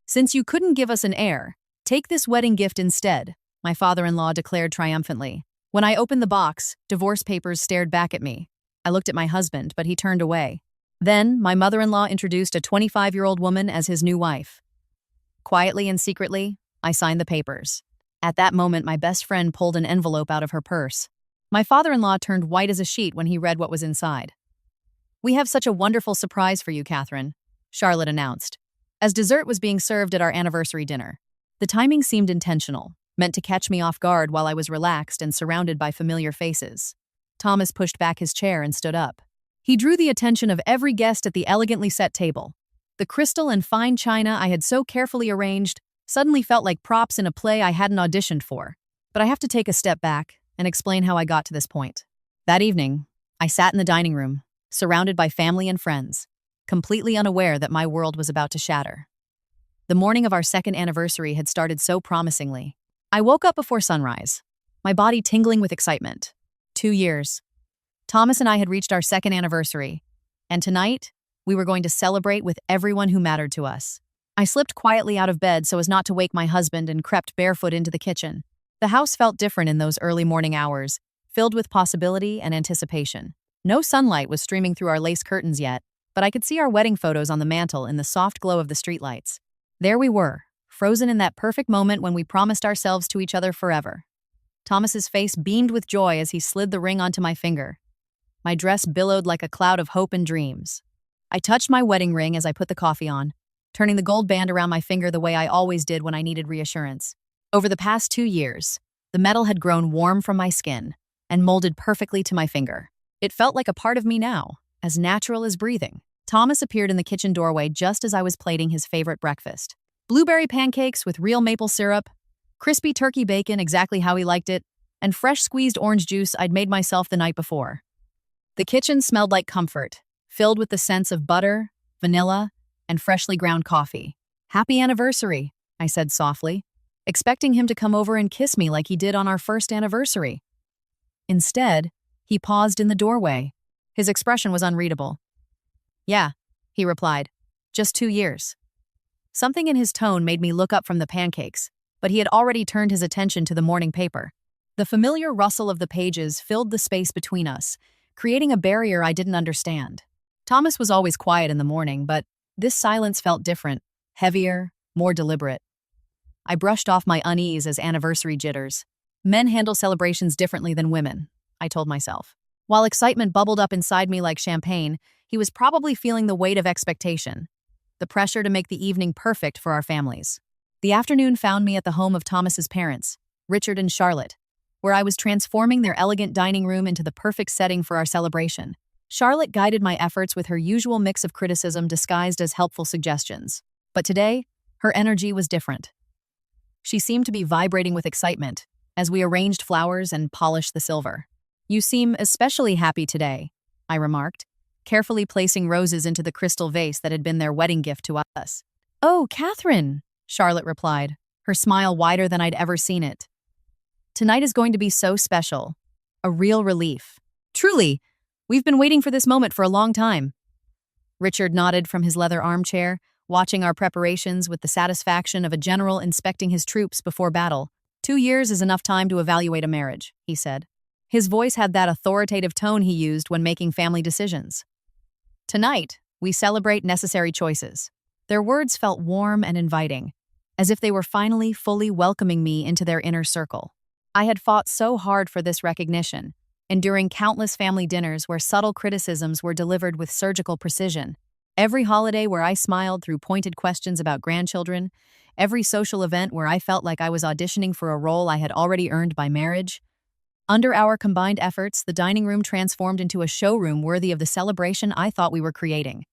Since you couldn't give us an heir, take this wedding gift instead, my father-in-law declared triumphantly. When I opened the box, divorce papers stared back at me. I looked at my husband, but he turned away. Then, my mother-in-law introduced a 25-year-old woman as his new wife. Quietly and secretly, I signed the papers. At that moment, my best friend pulled an envelope out of her purse. My father-in-law turned white as a sheet when he read what was inside. "We have such a wonderful surprise for you, Catherine," Charlotte announced, as dessert was being served at our anniversary dinner. The timing seemed intentional, meant to catch me off guard while I was relaxed and surrounded by familiar faces. Thomas pushed back his chair and stood up. He drew the attention of every guest at the elegantly set table. The crystal and fine china I had so carefully arranged suddenly felt like props in a play I hadn't auditioned for. But I have to take a step back and explain how I got to this point. That evening, I sat in the dining room, surrounded by family and friends, completely unaware that my world was about to shatter. The morning of our second anniversary had started so promisingly. I woke up before sunrise, my body tingling with excitement. 2 years. Thomas and I had reached our second anniversary, and tonight, we were going to celebrate with everyone who mattered to us. I slipped quietly out of bed so as not to wake my husband and crept barefoot into the kitchen. The house felt different in those early morning hours, filled with possibility and anticipation. No sunlight was streaming through our lace curtains yet, but I could see our wedding photos on the mantel in the soft glow of the streetlights. There we were, frozen in that perfect moment when we promised ourselves to each other forever. Thomas's face beamed with joy as he slid the ring onto my finger. My dress billowed like a cloud of hope and dreams. I touched my wedding ring as I put the coffee on, turning the gold band around my finger the way I always did when I needed reassurance. Over the past 2 years, the metal had grown warm from my skin and molded perfectly to my finger. It felt like a part of me now, as natural as breathing. Thomas appeared in the kitchen doorway just as I was plating his favorite breakfast. Blueberry pancakes with real maple syrup, crispy turkey bacon exactly how he liked it, and fresh squeezed orange juice I'd made myself the night before. The kitchen smelled like comfort, filled with the scents of butter, vanilla, and freshly ground coffee. "Happy anniversary," I said softly, expecting him to come over and kiss me like he did on our first anniversary. Instead, he paused in the doorway. His expression was unreadable. "Yeah," he replied, "just 2 years." Something in his tone made me look up from the pancakes, but he had already turned his attention to the morning paper. The familiar rustle of the pages filled the space between us, creating a barrier I didn't understand. Thomas was always quiet in the morning, but this silence felt different, heavier, more deliberate. I brushed off my unease as anniversary jitters. Men handle celebrations differently than women, I told myself. While excitement bubbled up inside me like champagne, he was probably feeling the weight of expectation, the pressure to make the evening perfect for our families. The afternoon found me at the home of Thomas's parents, Richard and Charlotte, where I was transforming their elegant dining room into the perfect setting for our celebration. Charlotte guided my efforts with her usual mix of criticism disguised as helpful suggestions. But today, her energy was different. She seemed to be vibrating with excitement as we arranged flowers and polished the silver. "You seem especially happy today," I remarked, carefully placing roses into the crystal vase that had been their wedding gift to us. "Oh, Catherine," Charlotte replied, her smile wider than I'd ever seen it. "Tonight is going to be so special. A real relief. Truly, we've been waiting for this moment for a long time." Richard nodded from his leather armchair, watching our preparations with the satisfaction of a general inspecting his troops before battle. 2 years is enough time to evaluate a marriage," he said. His voice had that authoritative tone he used when making family decisions. "Tonight, we celebrate necessary choices." Their words felt warm and inviting, as if they were finally fully welcoming me into their inner circle. I had fought so hard for this recognition, enduring countless family dinners where subtle criticisms were delivered with surgical precision, every holiday where I smiled through pointed questions about grandchildren, every social event where I felt like I was auditioning for a role I had already earned by marriage. Under our combined efforts, the dining room transformed into a showroom worthy of the celebration I thought we were creating.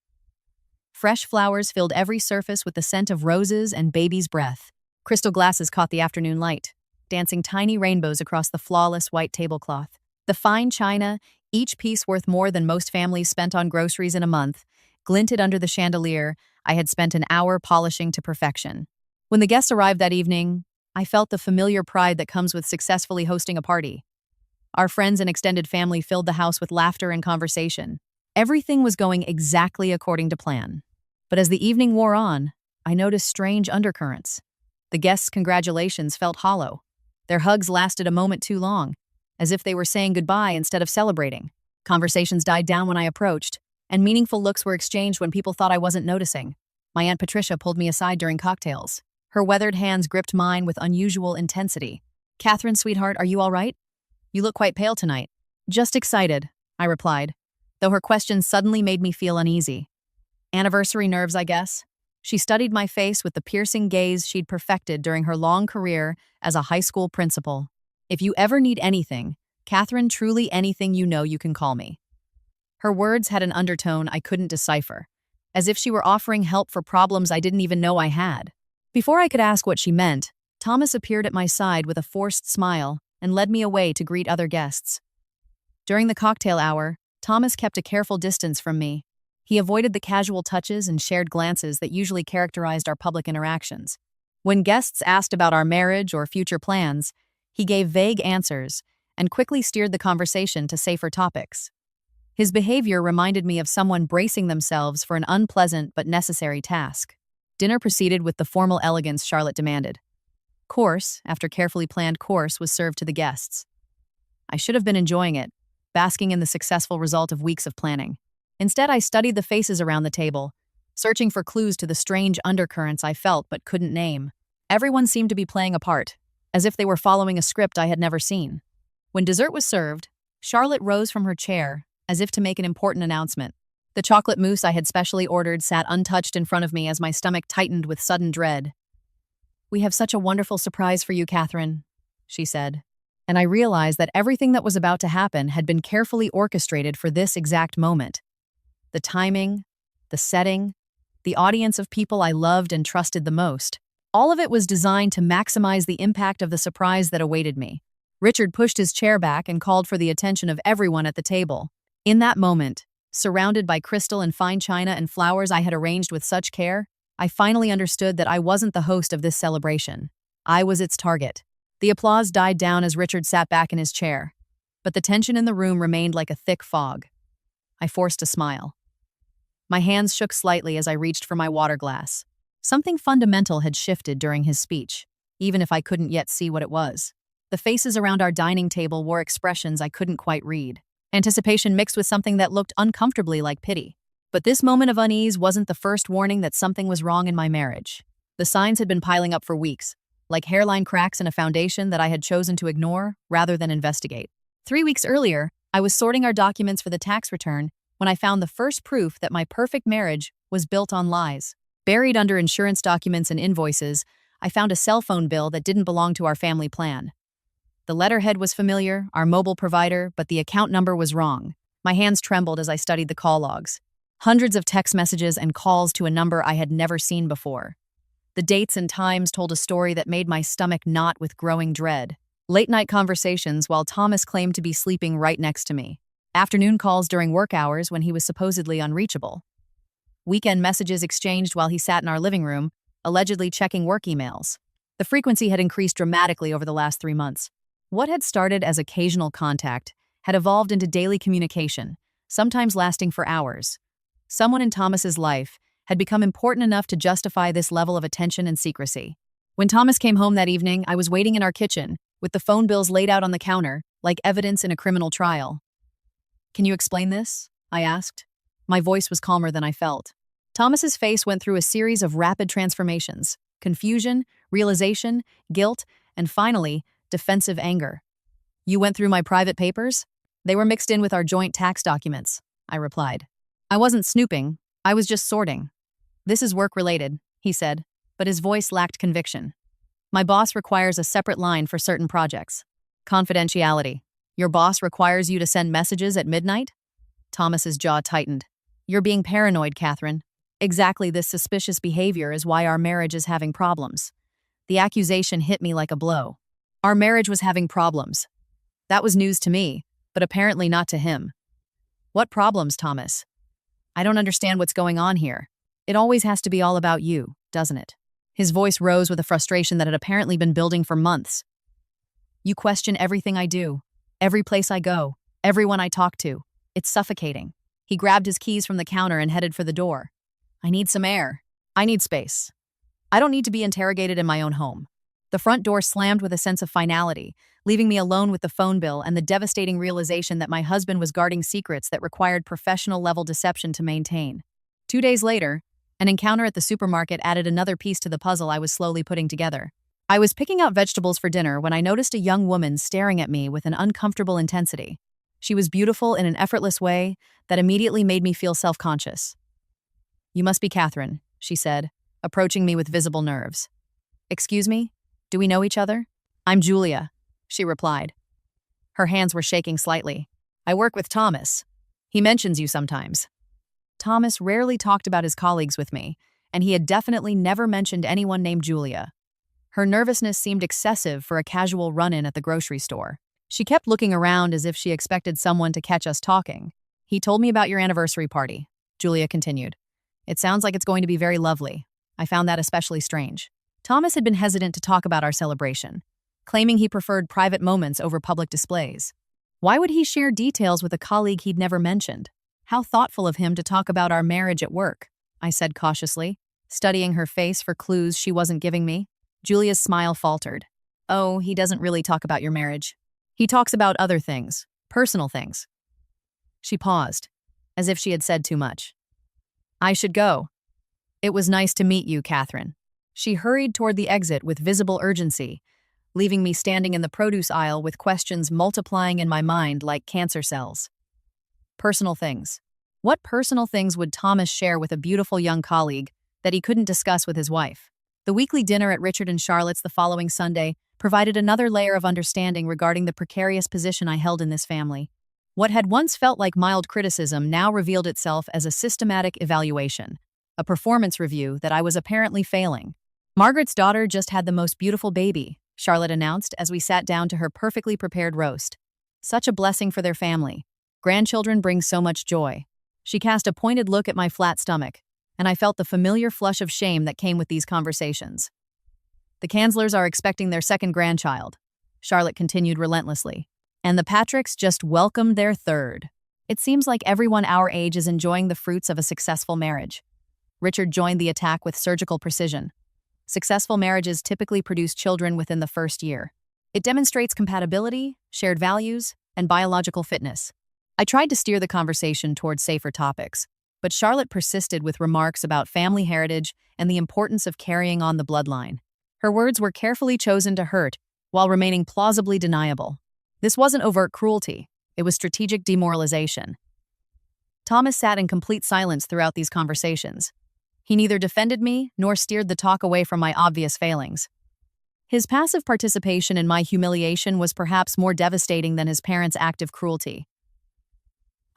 Fresh flowers filled every surface with the scent of roses and baby's breath. Crystal glasses caught the afternoon light, dancing tiny rainbows across the flawless white tablecloth. The fine china, each piece worth more than most families spent on groceries in a month, glinted under the chandelier I had spent an hour polishing to perfection. When the guests arrived that evening, I felt the familiar pride that comes with successfully hosting a party. Our friends and extended family filled the house with laughter and conversation. Everything was going exactly according to plan. But as the evening wore on, I noticed strange undercurrents. The guests' congratulations felt hollow. Their hugs lasted a moment too long, as if they were saying goodbye instead of celebrating. Conversations died down when I approached, and meaningful looks were exchanged when people thought I wasn't noticing. My Aunt Patricia pulled me aside during cocktails. Her weathered hands gripped mine with unusual intensity. "Catherine, sweetheart, are you all right? You look quite pale tonight." "Just excited," I replied, though her question suddenly made me feel uneasy. "Anniversary nerves, I guess." She studied my face with the piercing gaze she'd perfected during her long career as a high school principal. "If you ever need anything, Catherine, truly anything, you can call me." Her words had an undertone I couldn't decipher, as if she were offering help for problems I didn't even know I had. Before I could ask what she meant, Thomas appeared at my side with a forced smile and led me away to greet other guests. During the cocktail hour, Thomas kept a careful distance from me. He avoided the casual touches and shared glances that usually characterized our public interactions. When guests asked about our marriage or future plans, he gave vague answers and quickly steered the conversation to safer topics. His behavior reminded me of someone bracing themselves for an unpleasant but necessary task. Dinner proceeded with the formal elegance Charlotte demanded. Course, after carefully planned course, was served to the guests. I should have been enjoying it, basking in the successful result of weeks of planning. Instead, I studied the faces around the table, searching for clues to the strange undercurrents I felt but couldn't name. Everyone seemed to be playing a part, as if they were following a script I had never seen. When dessert was served, Charlotte rose from her chair, as if to make an important announcement. The chocolate mousse I had specially ordered sat untouched in front of me as my stomach tightened with sudden dread. "We have such a wonderful surprise for you, Catherine," she said, and I realized that everything that was about to happen had been carefully orchestrated for this exact moment. The timing, the setting, the audience of people I loved and trusted the most. All of it was designed to maximize the impact of the surprise that awaited me. Richard pushed his chair back and called for the attention of everyone at the table. In that moment, surrounded by crystal and fine china and flowers I had arranged with such care, I finally understood that I wasn't the host of this celebration. I was its target. The applause died down as Richard sat back in his chair, but the tension in the room remained like a thick fog. I forced a smile. My hands shook slightly as I reached for my water glass. Something fundamental had shifted during his speech, even if I couldn't yet see what it was. The faces around our dining table wore expressions I couldn't quite read. Anticipation mixed with something that looked uncomfortably like pity. But this moment of unease wasn't the first warning that something was wrong in my marriage. The signs had been piling up for weeks, like hairline cracks in a foundation that I had chosen to ignore rather than investigate. 3 weeks earlier, I was sorting our documents for the tax return when I found the first proof that my perfect marriage was built on lies. Buried under insurance documents and invoices, I found a cell phone bill that didn't belong to our family plan. The letterhead was familiar, our mobile provider, but the account number was wrong. My hands trembled as I studied the call logs. Hundreds of text messages and calls to a number I had never seen before. The dates and times told a story that made my stomach knot with growing dread. Late-night conversations while Thomas claimed to be sleeping right next to me. Afternoon calls during work hours when he was supposedly unreachable. Weekend messages exchanged while he sat in our living room, allegedly checking work emails. The frequency had increased dramatically over the last 3 months. What had started as occasional contact had evolved into daily communication, sometimes lasting for hours. Someone in Thomas's life had become important enough to justify this level of attention and secrecy. When Thomas came home that evening, I was waiting in our kitchen, with the phone bills laid out on the counter, like evidence in a criminal trial. "Can you explain this?" I asked. My voice was calmer than I felt. Thomas's face went through a series of rapid transformations: confusion, realization, guilt, and finally, defensive anger. "You went through my private papers? They were mixed in with our joint tax documents," I replied. "I wasn't snooping, I was just sorting." "This is work-related," he said, but his voice lacked conviction. "My boss requires a separate line for certain projects. Confidentiality. Your boss requires you to send messages at midnight?" Thomas's jaw tightened. "You're being paranoid, Catherine. Exactly this suspicious behavior is why our marriage is having problems." The accusation hit me like a blow. Our marriage was having problems. That was news to me, but apparently not to him. "What problems, Thomas? I don't understand what's going on here. It always has to be all about you, doesn't it?" His voice rose with a frustration that had apparently been building for months. "You question everything I do, every place I go, everyone I talk to. It's suffocating." He grabbed his keys from the counter and headed for the door. "I need some air. I need space." I don't need to be interrogated in my own home. The front door slammed with a sense of finality, leaving me alone with the phone bill and the devastating realization that my husband was guarding secrets that required professional-level deception to maintain. 2 days later, an encounter at the supermarket added another piece to the puzzle I was slowly putting together. I was picking out vegetables for dinner when I noticed a young woman staring at me with an uncomfortable intensity. She was beautiful in an effortless way that immediately made me feel self-conscious. "You must be Catherine," she said, approaching me with visible nerves. "Excuse me? Do we know each other?" "I'm Julia," she replied. Her hands were shaking slightly. "I work with Thomas. He mentions you sometimes." Thomas rarely talked about his colleagues with me, and he had definitely never mentioned anyone named Julia. Her nervousness seemed excessive for a casual run-in at the grocery store. She kept looking around as if she expected someone to catch us talking. "He told me about your anniversary party," Julia continued. "It sounds like it's going to be very lovely. I found that especially strange." Thomas had been hesitant to talk about our celebration, claiming he preferred private moments over public displays. Why would he share details with a colleague he'd never mentioned? "How thoughtful of him to talk about our marriage at work," I said cautiously, studying her face for clues she wasn't giving me. Julia's smile faltered. "Oh, he doesn't really talk about your marriage. He talks about other things, personal things." She paused, as if she had said too much. "I should go. It was nice to meet you, Catherine." She hurried toward the exit with visible urgency, leaving me standing in the produce aisle with questions multiplying in my mind like cancer cells. Personal things. What personal things would Thomas share with a beautiful young colleague that he couldn't discuss with his wife? The weekly dinner at Richard and Charlotte's the following Sunday provided another layer of understanding regarding the precarious position I held in this family. What had once felt like mild criticism now revealed itself as a systematic evaluation, a performance review that I was apparently failing. "Margaret's daughter just had the most beautiful baby," Charlotte announced as we sat down to her perfectly prepared roast. "Such a blessing for their family. Grandchildren bring so much joy." She cast a pointed look at my flat stomach, and I felt the familiar flush of shame that came with these conversations. "The Kanslers are expecting their second grandchild," Charlotte continued relentlessly, "and the Patricks just welcomed their third. It seems like everyone our age is enjoying the fruits of a successful marriage." Richard joined the attack with surgical precision. "Successful marriages typically produce children within the first year. It demonstrates compatibility, shared values, and biological fitness." I tried to steer the conversation towards safer topics, but Charlotte persisted with remarks about family heritage and the importance of carrying on the bloodline. Her words were carefully chosen to hurt while remaining plausibly deniable. This wasn't overt cruelty, it was strategic demoralization. Thomas sat in complete silence throughout these conversations. He neither defended me nor steered the talk away from my obvious failings. His passive participation in my humiliation was perhaps more devastating than his parents' active cruelty.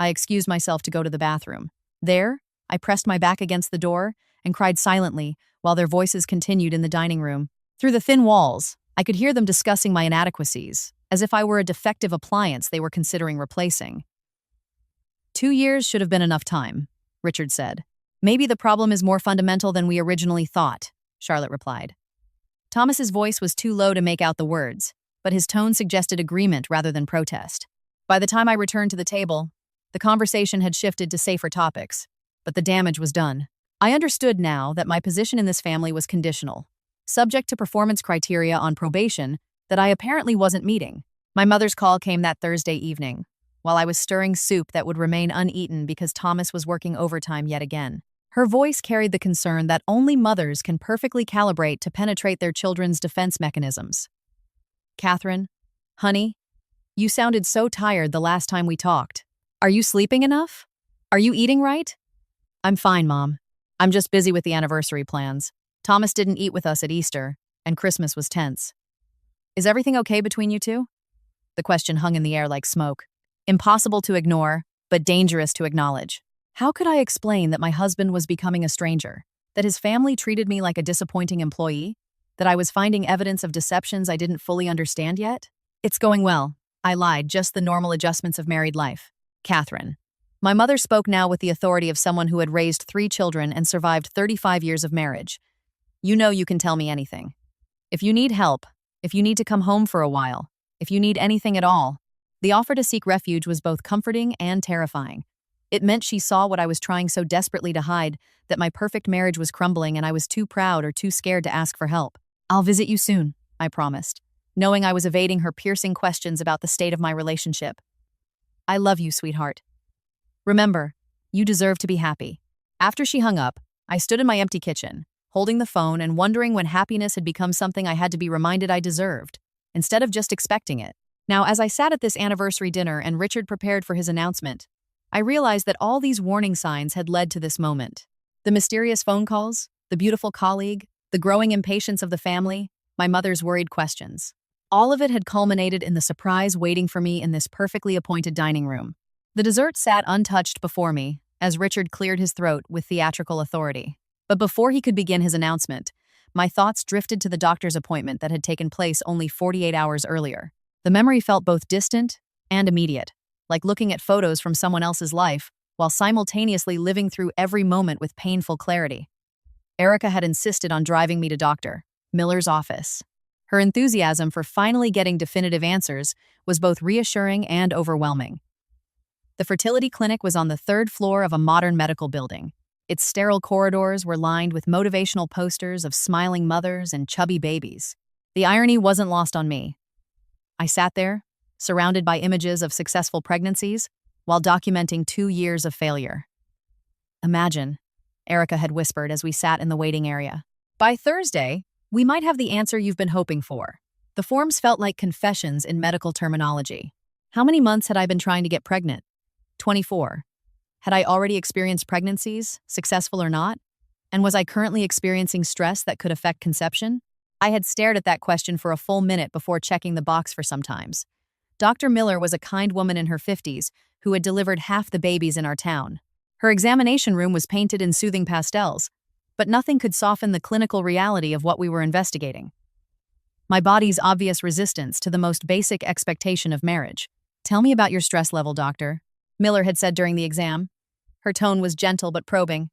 I excused myself to go to the bathroom. There, I pressed my back against the door and cried silently while their voices continued in the dining room. Through the thin walls, I could hear them discussing my inadequacies, as if I were a defective appliance they were considering replacing. 2 years should have been enough time, Richard said. Maybe the problem is more fundamental than we originally thought, Charlotte replied. Thomas's voice was too low to make out the words, but his tone suggested agreement rather than protest. By the time I returned to the table, the conversation had shifted to safer topics, but the damage was done. I understood now that my position in this family was conditional, subject to performance criteria on probation that I apparently wasn't meeting. My mother's call came that Thursday evening, while I was stirring soup that would remain uneaten because Thomas was working overtime yet again. Her voice carried the concern that only mothers can perfectly calibrate to penetrate their children's defense mechanisms. "Catherine, honey, you sounded so tired the last time we talked. Are you sleeping enough? Are you eating right?" "I'm fine, Mom. I'm just busy with the anniversary plans. Thomas didn't eat with us at Easter, and Christmas was tense." "Is everything okay between you two?" The question hung in the air like smoke. Impossible to ignore, but dangerous to acknowledge. How could I explain that my husband was becoming a stranger? That his family treated me like a disappointing employee? That I was finding evidence of deceptions I didn't fully understand yet? "It's going well," I lied, "just the normal adjustments of married life." "Catherine." My mother spoke now with the authority of someone who had raised 3 children and survived 35 years of marriage. "You know you can tell me anything. If you need help, if you need to come home for a while, if you need anything at all." The offer to seek refuge was both comforting and terrifying. It meant she saw what I was trying so desperately to hide, that my perfect marriage was crumbling and I was too proud or too scared to ask for help. "I'll visit you soon," I promised, knowing I was evading her piercing questions about the state of my relationship. "I love you, sweetheart. Remember, you deserve to be happy." After she hung up, I stood in my empty kitchen, holding the phone and wondering when happiness had become something I had to be reminded I deserved, instead of just expecting it. Now, as I sat at this anniversary dinner and Richard prepared for his announcement, I realized that all these warning signs had led to this moment. The mysterious phone calls, the beautiful colleague, the growing impatience of the family, my mother's worried questions. All of it had culminated in the surprise waiting for me in this perfectly appointed dining room. The dessert sat untouched before me, as Richard cleared his throat with theatrical authority. But before he could begin his announcement, my thoughts drifted to the doctor's appointment that had taken place only 48 hours earlier. The memory felt both distant and immediate, like looking at photos from someone else's life, while simultaneously living through every moment with painful clarity. Erica had insisted on driving me to Dr. Miller's office. Her enthusiasm for finally getting definitive answers was both reassuring and overwhelming. The fertility clinic was on the third floor of a modern medical building. Its sterile corridors were lined with motivational posters of smiling mothers and chubby babies. The irony wasn't lost on me. I sat there, surrounded by images of successful pregnancies, while documenting 2 years of failure. "Imagine," Erica had whispered as we sat in the waiting area. "By Thursday, we might have the answer you've been hoping for." The forms felt like confessions in medical terminology. How many months had I been trying to get pregnant? 24. Had I already experienced pregnancies, successful or not? And was I currently experiencing stress that could affect conception? I had stared at that question for a full minute before checking the box for some times. Dr. Miller was a kind woman in her 50s who had delivered half the babies in our town. Her examination room was painted in soothing pastels, but nothing could soften the clinical reality of what we were investigating. My body's obvious resistance to the most basic expectation of marriage. "Tell me about your stress level, doctor," Miller had said during the exam. Her tone was gentle but probing.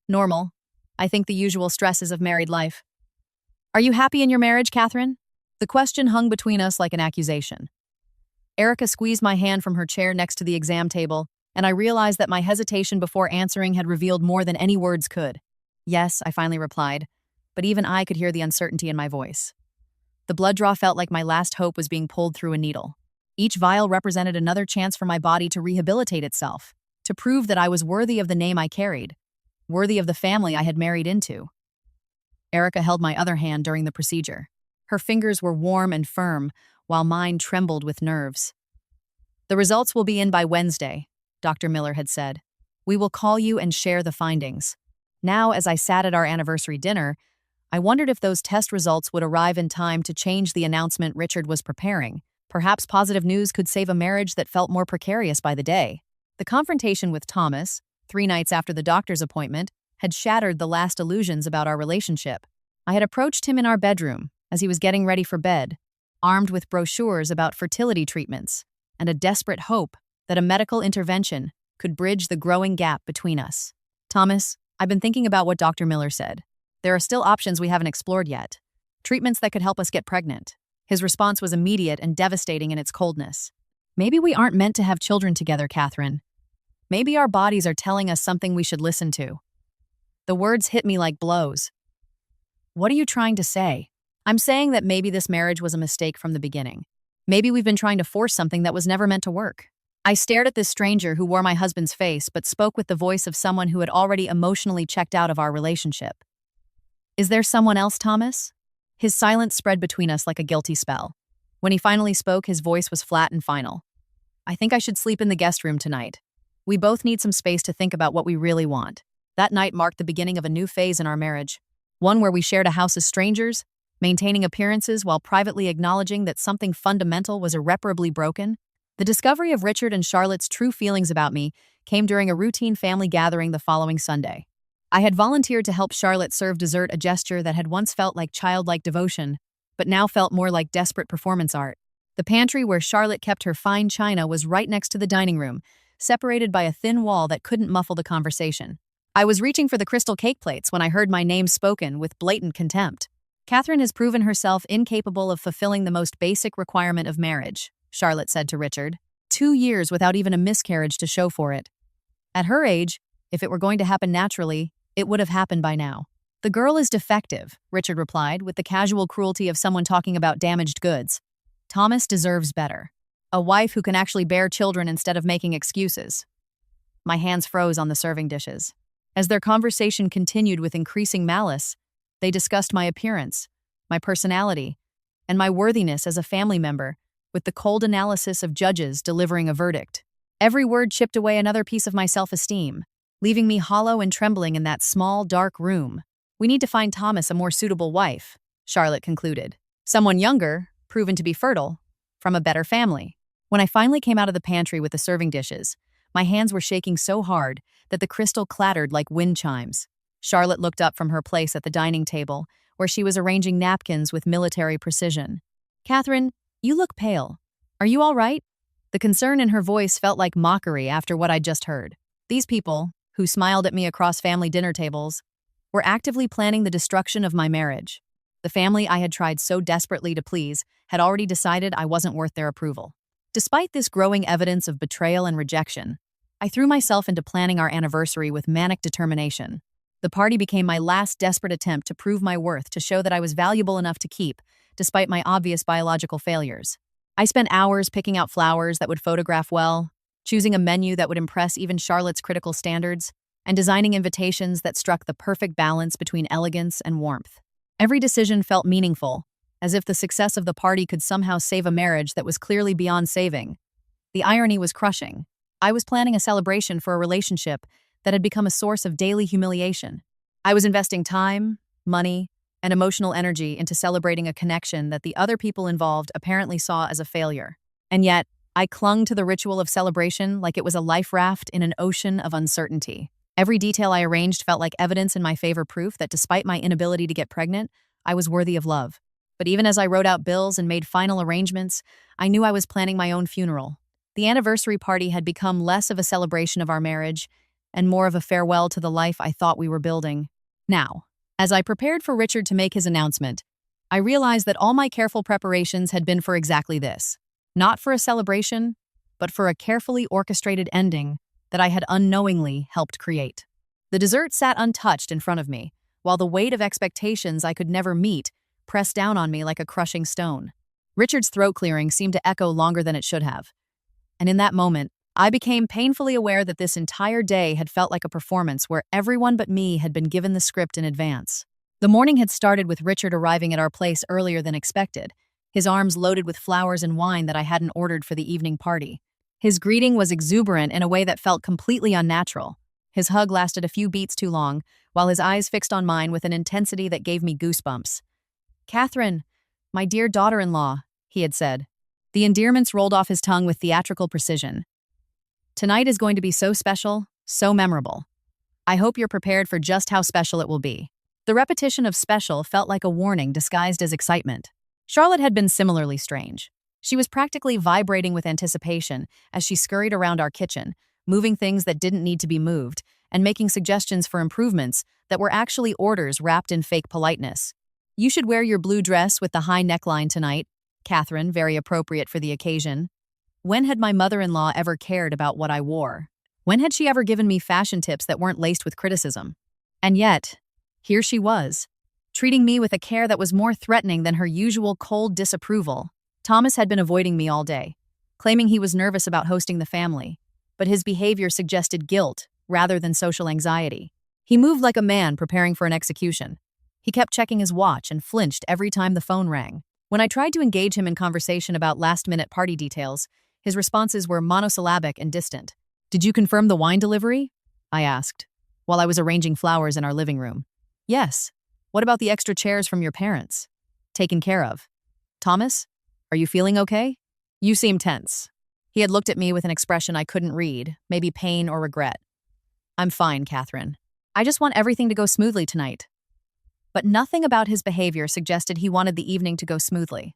"Normal. I think the usual stresses of married life." "Are you happy in your marriage, Catherine?" The question hung between us like an accusation. Erica squeezed my hand from her chair next to the exam table, and I realized that my hesitation before answering had revealed more than any words could. "Yes," I finally replied, but even I could hear the uncertainty in my voice. The blood draw felt like my last hope was being pulled through a needle. Each vial represented another chance for my body to rehabilitate itself, to prove that I was worthy of the name I carried, worthy of the family I had married into. Erica held my other hand during the procedure. Her fingers were warm and firm, while mine trembled with nerves. "The results will be in by Wednesday," Dr. Miller had said. "We will call you and share the findings." Now, as I sat at our anniversary dinner, I wondered if those test results would arrive in time to change the announcement Richard was preparing. Perhaps positive news could save a marriage that felt more precarious by the day. The confrontation with Thomas, 3 nights after the doctor's appointment, had shattered the last illusions about our relationship. I had approached him in our bedroom as he was getting ready for bed, armed with brochures about fertility treatments and a desperate hope that a medical intervention could bridge the growing gap between us. "Thomas, I've been thinking about what Dr. Miller said. There are still options we haven't explored yet. Treatments that could help us get pregnant." His response was immediate and devastating in its coldness. "Maybe we aren't meant to have children together, Catherine. Maybe our bodies are telling us something we should listen to." The words hit me like blows. "What are you trying to say?" "I'm saying that maybe this marriage was a mistake from the beginning. Maybe we've been trying to force something that was never meant to work." I stared at this stranger who wore my husband's face but spoke with the voice of someone who had already emotionally checked out of our relationship. "Is there someone else, Thomas?" His silence spread between us like a guilty spell. When he finally spoke, his voice was flat and final. "I think I should sleep in the guest room tonight. We both need some space to think about what we really want." That night marked the beginning of a new phase in our marriage, one where we shared a house as strangers, maintaining appearances while privately acknowledging that something fundamental was irreparably broken. The discovery of Richard and Charlotte's true feelings about me came during a routine family gathering the following Sunday. I had volunteered to help Charlotte serve dessert, a gesture that had once felt like childlike devotion, but now felt more like desperate performance art. The pantry where Charlotte kept her fine china was right next to the dining room, separated by a thin wall that couldn't muffle the conversation. I was reaching for the crystal cake plates when I heard my name spoken with blatant contempt. "Catherine has proven herself incapable of fulfilling the most basic requirement of marriage," Charlotte said to Richard. 2 years without even a miscarriage to show for it. At her age, if it were going to happen naturally, it would have happened by now. The girl is defective, Richard replied, with the casual cruelty of someone talking about damaged goods. Thomas deserves better. A wife who can actually bear children instead of making excuses. My hands froze on the serving dishes. As their conversation continued with increasing malice, they discussed my appearance, my personality, and my worthiness as a family member, with the cold analysis of judges delivering a verdict. Every word chipped away another piece of my self-esteem, leaving me hollow and trembling in that small, dark room. We need to find Thomas a more suitable wife, Charlotte concluded. Someone younger, proven to be fertile, from a better family. When I finally came out of the pantry with the serving dishes, my hands were shaking so hard that the crystal clattered like wind chimes. Charlotte looked up from her place at the dining table, where she was arranging napkins with military precision. "Catherine, you look pale. Are you all right?" The concern in her voice felt like mockery after what I'd just heard. These people, who smiled at me across family dinner tables, were actively planning the destruction of my marriage. The family I had tried so desperately to please had already decided I wasn't worth their approval. Despite this growing evidence of betrayal and rejection, I threw myself into planning our anniversary with manic determination. The party became my last desperate attempt to prove my worth, to show that I was valuable enough to keep, despite my obvious biological failures. I spent hours picking out flowers that would photograph well, choosing a menu that would impress even Charlotte's critical standards, and designing invitations that struck the perfect balance between elegance and warmth. Every decision felt meaningful, as if the success of the party could somehow save a marriage that was clearly beyond saving. The irony was crushing. I was planning a celebration for a relationship that had become a source of daily humiliation. I was investing time, money, and emotional energy into celebrating a connection that the other people involved apparently saw as a failure. And yet, I clung to the ritual of celebration like it was a life raft in an ocean of uncertainty. Every detail I arranged felt like evidence in my favor, proof that despite my inability to get pregnant, I was worthy of love. But even as I wrote out bills and made final arrangements, I knew I was planning my own funeral. The anniversary party had become less of a celebration of our marriage and more of a farewell to the life I thought we were building. Now, as I prepared for Richard to make his announcement, I realized that all my careful preparations had been for exactly this. Not for a celebration, but for a carefully orchestrated ending that I had unknowingly helped create. The dessert sat untouched in front of me, while the weight of expectations I could never meet pressed down on me like a crushing stone. Richard's throat clearing seemed to echo longer than it should have. And in that moment, I became painfully aware that this entire day had felt like a performance where everyone but me had been given the script in advance. The morning had started with Richard arriving at our place earlier than expected, his arms loaded with flowers and wine that I hadn't ordered for the evening party. His greeting was exuberant in a way that felt completely unnatural. His hug lasted a few beats too long, while his eyes fixed on mine with an intensity that gave me goosebumps. "Catherine, my dear daughter-in-law," he had said. The endearments rolled off his tongue with theatrical precision. "Tonight is going to be so special, so memorable. I hope you're prepared for just how special it will be." The repetition of special felt like a warning disguised as excitement. Charlotte had been similarly strange. She was practically vibrating with anticipation as she scurried around our kitchen, moving things that didn't need to be moved, and making suggestions for improvements that were actually orders wrapped in fake politeness. "You should wear your blue dress with the high neckline tonight, Catherine, very appropriate for the occasion." When had my mother-in-law ever cared about what I wore? When had she ever given me fashion tips that weren't laced with criticism? And yet, here she was, treating me with a care that was more threatening than her usual cold disapproval. Thomas had been avoiding me all day, claiming he was nervous about hosting the family, but his behavior suggested guilt rather than social anxiety. He moved like a man preparing for an execution. He kept checking his watch and flinched every time the phone rang. When I tried to engage him in conversation about last-minute party details, his responses were monosyllabic and distant. "Did you confirm the wine delivery?" I asked, while I was arranging flowers in our living room. "Yes. What about the extra chairs from your parents?" "Taken care of." "Thomas, are you feeling okay?" "You seem tense." He had looked at me with an expression I couldn't read, maybe pain or regret. "I'm fine, Catherine. I just want everything to go smoothly tonight." But nothing about his behavior suggested he wanted the evening to go smoothly.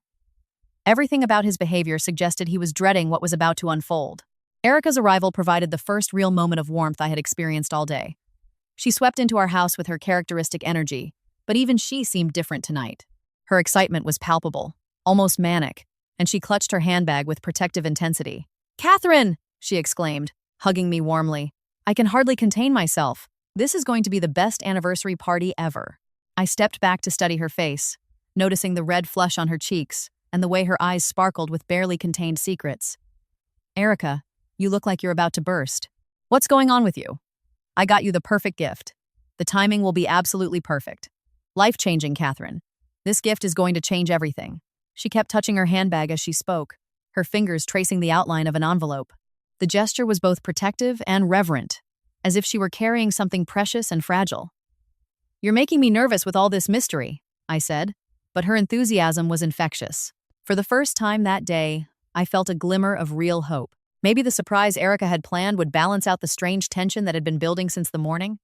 Everything about his behavior suggested he was dreading what was about to unfold. Erica's arrival provided the first real moment of warmth I had experienced all day. She swept into our house with her characteristic energy, but even she seemed different tonight. Her excitement was palpable, almost manic, and she clutched her handbag with protective intensity. "Catherine!" she exclaimed, hugging me warmly. I can hardly contain myself. This is going to be the best anniversary party ever. I stepped back to study her face, noticing the red flush on her cheeks and the way her eyes sparkled with barely contained secrets. Erica, you look like you're about to burst. What's going on with you? I got you the perfect gift. The timing will be absolutely perfect. Life-changing, Catherine. This gift is going to change everything. She kept touching her handbag as she spoke, her fingers tracing the outline of an envelope. The gesture was both protective and reverent, as if she were carrying something precious and fragile. You're making me nervous with all this mystery, I said, but her enthusiasm was infectious. For the first time that day, I felt a glimmer of real hope. Maybe the surprise Erica had planned would balance out the strange tension that had been building since the morning.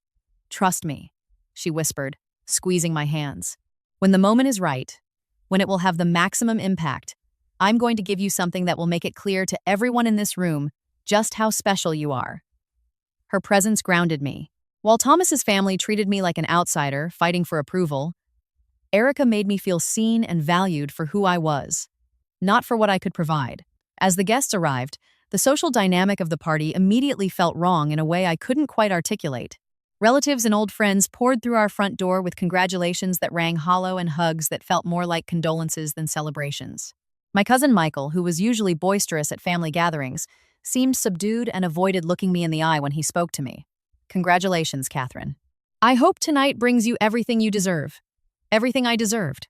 Trust me, she whispered, squeezing my hands. When the moment is right, when it will have the maximum impact, I'm going to give you something that will make it clear to everyone in this room just how special you are. Her presence grounded me. While Thomas's family treated me like an outsider, fighting for approval, Erica made me feel seen and valued for who I was, not for what I could provide. As the guests arrived, the social dynamic of the party immediately felt wrong in a way I couldn't quite articulate. Relatives and old friends poured through our front door with congratulations that rang hollow and hugs that felt more like condolences than celebrations. My cousin Michael, who was usually boisterous at family gatherings, seemed subdued and avoided looking me in the eye when he spoke to me. Congratulations, Catherine. I hope tonight brings you everything you deserve. Everything I deserved.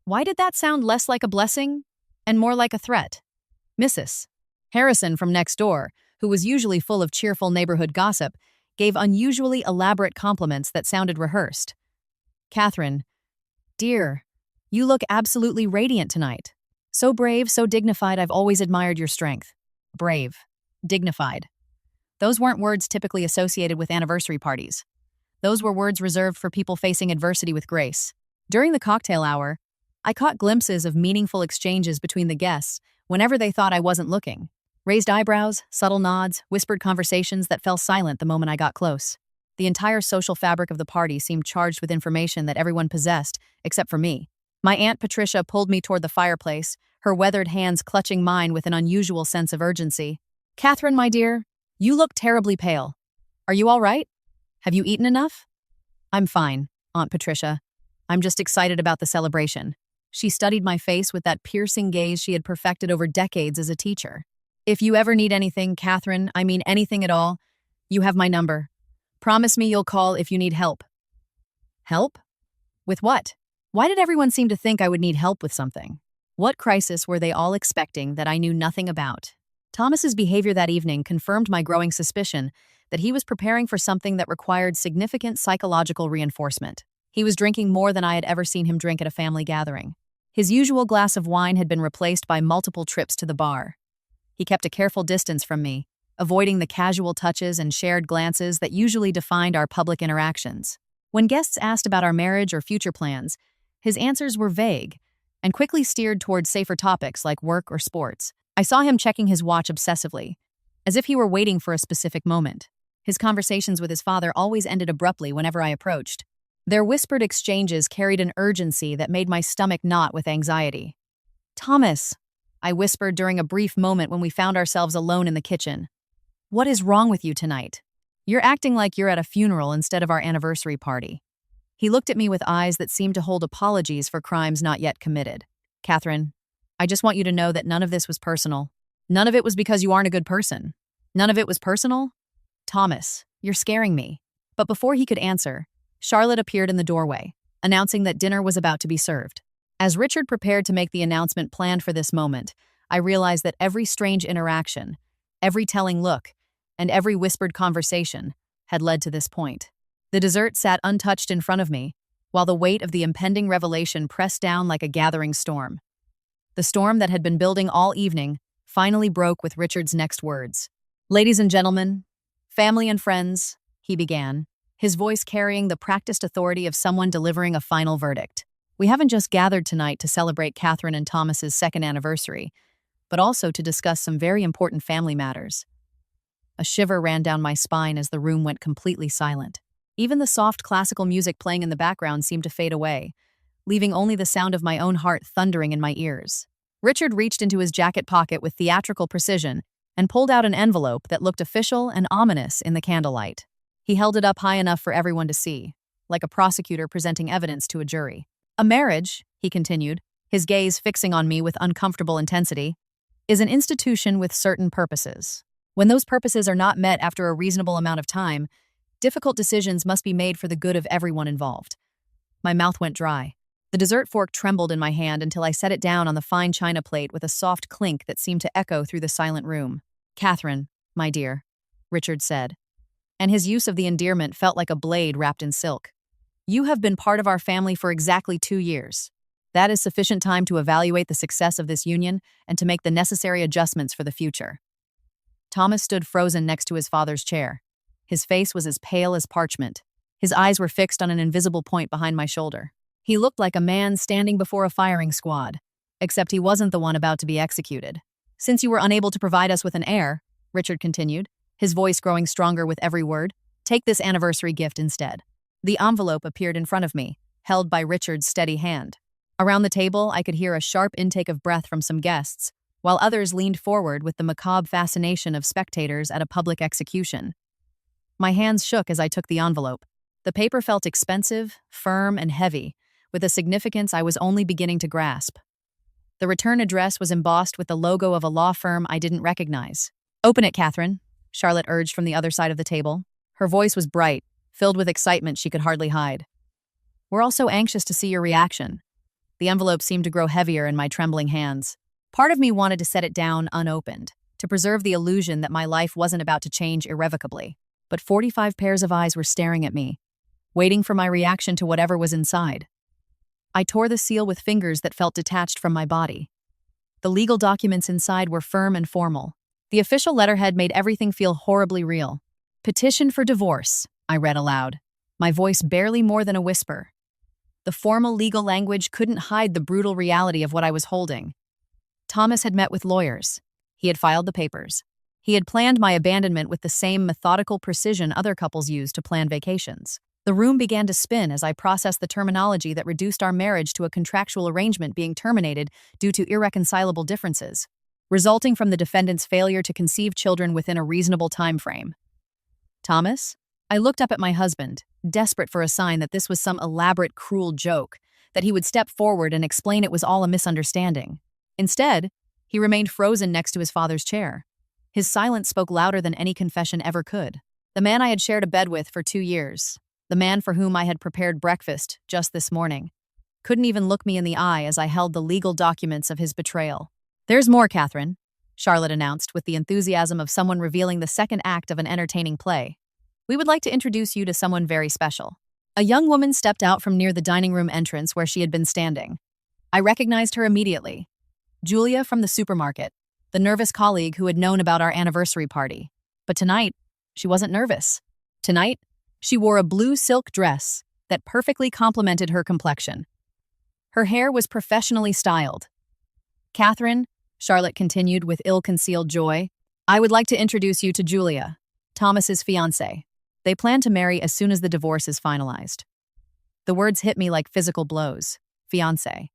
Why did that sound less like a blessing and more like a threat? Mrs. Harrison from next door, who was usually full of cheerful neighborhood gossip, gave unusually elaborate compliments that sounded rehearsed. Catherine, dear, you look absolutely radiant tonight. So brave, so dignified, I've always admired your strength. Brave. Dignified. Those weren't words typically associated with anniversary parties. Those were words reserved for people facing adversity with grace. During the cocktail hour, I caught glimpses of meaningful exchanges between the guests whenever they thought I wasn't looking. Raised eyebrows, subtle nods, whispered conversations that fell silent the moment I got close. The entire social fabric of the party seemed charged with information that everyone possessed, except for me. My Aunt Patricia pulled me toward the fireplace, her weathered hands clutching mine with an unusual sense of urgency. Catherine, my dear, you look terribly pale. Are you all right? Have you eaten enough? I'm fine, Aunt Patricia. I'm just excited about the celebration. She studied my face with that piercing gaze she had perfected over decades as a teacher. If you ever need anything, Catherine, I mean anything at all, you have my number. Promise me you'll call if you need help. Help? With what? Why did everyone seem to think I would need help with something? What crisis were they all expecting that I knew nothing about? Thomas's behavior that evening confirmed my growing suspicion that he was preparing for something that required significant psychological reinforcement. He was drinking more than I had ever seen him drink at a family gathering. His usual glass of wine had been replaced by multiple trips to the bar. He kept a careful distance from me, avoiding the casual touches and shared glances that usually defined our public interactions. When guests asked about our marriage or future plans, his answers were vague and quickly steered towards safer topics like work or sports. I saw him checking his watch obsessively, as if he were waiting for a specific moment. His conversations with his father always ended abruptly whenever I approached. Their whispered exchanges carried an urgency that made my stomach knot with anxiety. Thomas, I whispered during a brief moment when we found ourselves alone in the kitchen. What is wrong with you tonight? You're acting like you're at a funeral instead of our anniversary party. He looked at me with eyes that seemed to hold apologies for crimes not yet committed. Catherine, I just want you to know that none of this was personal. None of it was because you aren't a good person. None of it was personal? Thomas, you're scaring me. But before he could answer, Charlotte appeared in the doorway, announcing that dinner was about to be served. As Richard prepared to make the announcement planned for this moment, I realized that every strange interaction, every telling look, and every whispered conversation had led to this point. The dessert sat untouched in front of me, while the weight of the impending revelation pressed down like a gathering storm. The storm that had been building all evening finally broke with Richard's next words. Ladies and gentlemen, family and friends, he began, his voice carrying the practiced authority of someone delivering a final verdict. We haven't just gathered tonight to celebrate Catherine and Thomas's second anniversary, but also to discuss some very important family matters. A shiver ran down my spine as the room went completely silent. Even the soft classical music playing in the background seemed to fade away, leaving only the sound of my own heart thundering in my ears. Richard reached into his jacket pocket with theatrical precision and pulled out an envelope that looked official and ominous in the candlelight. He held it up high enough for everyone to see, like a prosecutor presenting evidence to a jury. A marriage, he continued, his gaze fixing on me with uncomfortable intensity, is an institution with certain purposes. When those purposes are not met after a reasonable amount of time, difficult decisions must be made for the good of everyone involved. My mouth went dry. The dessert fork trembled in my hand until I set it down on the fine china plate with a soft clink that seemed to echo through the silent room. "Catherine, my dear," Richard said, and his use of the endearment felt like a blade wrapped in silk. "You have been part of our family for exactly 2 years. That is sufficient time to evaluate the success of this union and to make the necessary adjustments for the future." Thomas stood frozen next to his father's chair. His face was as pale as parchment. His eyes were fixed on an invisible point behind my shoulder. He looked like a man standing before a firing squad, except he wasn't the one about to be executed. "Since you were unable to provide us with an heir," Richard continued, his voice growing stronger with every word, "take this anniversary gift instead." The envelope appeared in front of me, held by Richard's steady hand. Around the table, I could hear a sharp intake of breath from some guests, while others leaned forward with the macabre fascination of spectators at a public execution. My hands shook as I took the envelope. The paper felt expensive, firm, and heavy, with a significance I was only beginning to grasp. The return address was embossed with the logo of a law firm I didn't recognize. "Open it, Catherine," Charlotte urged from the other side of the table. Her voice was bright, filled with excitement she could hardly hide. "We're all so anxious to see your reaction." The envelope seemed to grow heavier in my trembling hands. Part of me wanted to set it down unopened, to preserve the illusion that my life wasn't about to change irrevocably. But 45 pairs of eyes were staring at me, waiting for my reaction to whatever was inside. I tore the seal with fingers that felt detached from my body. The legal documents inside were firm and formal. The official letterhead made everything feel horribly real. "Petition for divorce," I read aloud, my voice barely more than a whisper. The formal legal language couldn't hide the brutal reality of what I was holding. Thomas had met with lawyers. He had filed the papers. He had planned my abandonment with the same methodical precision other couples use to plan vacations. The room began to spin as I processed the terminology that reduced our marriage to a contractual arrangement being terminated due to irreconcilable differences, resulting from the defendant's failure to conceive children within a reasonable time frame. "Thomas?" I looked up at my husband, desperate for a sign that this was some elaborate, cruel joke, that he would step forward and explain it was all a misunderstanding. Instead, he remained frozen next to his father's chair. His silence spoke louder than any confession ever could. The man I had shared a bed with for 2 years, the man for whom I had prepared breakfast just this morning, couldn't even look me in the eye as I held the legal documents of his betrayal. "There's more, Catherine," Charlotte announced with the enthusiasm of someone revealing the second act of an entertaining play. "We would like to introduce you to someone very special." A young woman stepped out from near the dining room entrance where she had been standing. I recognized her immediately. Julia from the supermarket, the nervous colleague who had known about our anniversary party. But tonight, she wasn't nervous. Tonight, she wore a blue silk dress that perfectly complemented her complexion. Her hair was professionally styled. "Catherine," Charlotte continued with ill-concealed joy, "I would like to introduce you to Julia, Thomas's fiancée. They plan to marry as soon as the divorce is finalized." The words hit me like physical blows. Fiancé.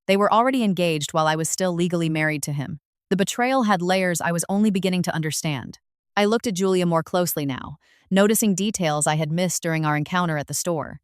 They were already engaged while I was still legally married to him. The betrayal had layers I was only beginning to understand. I looked at Julia more closely now, noticing details I had missed during our encounter at the store.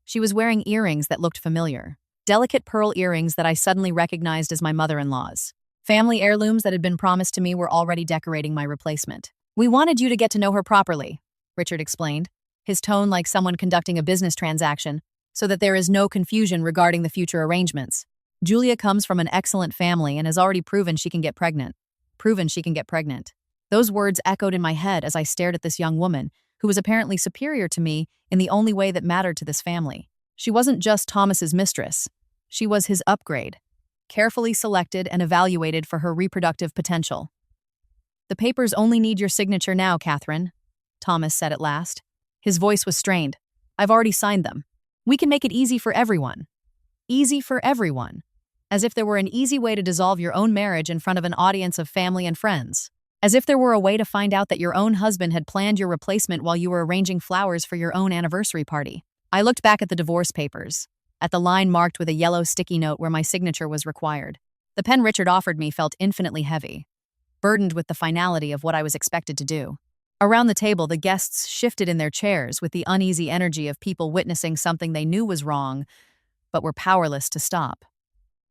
She was wearing earrings that looked familiar. Delicate pearl earrings that I suddenly recognized as my mother-in-law's. Family heirlooms that had been promised to me were already decorating my replacement. "We wanted you to get to know her properly," Richard explained, his tone like someone conducting a business transaction, "so that there is no confusion regarding the future arrangements. Julia comes from an excellent family and has already proven she can get pregnant. Proven she can get pregnant." Those words echoed in my head as I stared at this young woman, who was apparently superior to me in the only way that mattered to this family. She wasn't just Thomas's mistress. She was his upgrade, carefully selected and evaluated for her reproductive potential. "The papers only need your signature now, Catherine," Thomas said at last. His voice was strained. "I've already signed them. We can make it easy for everyone." Easy for everyone. As if there were an easy way to dissolve your own marriage in front of an audience of family and friends. As if there were a way to find out that your own husband had planned your replacement while you were arranging flowers for your own anniversary party. I looked back at the divorce papers, at the line marked with a yellow sticky note where my signature was required. The pen Richard offered me felt infinitely heavy. burdened with the finality of what I was expected to do. Around the table, the guests shifted in their chairs with the uneasy energy of people witnessing something they knew was wrong, but were powerless to stop.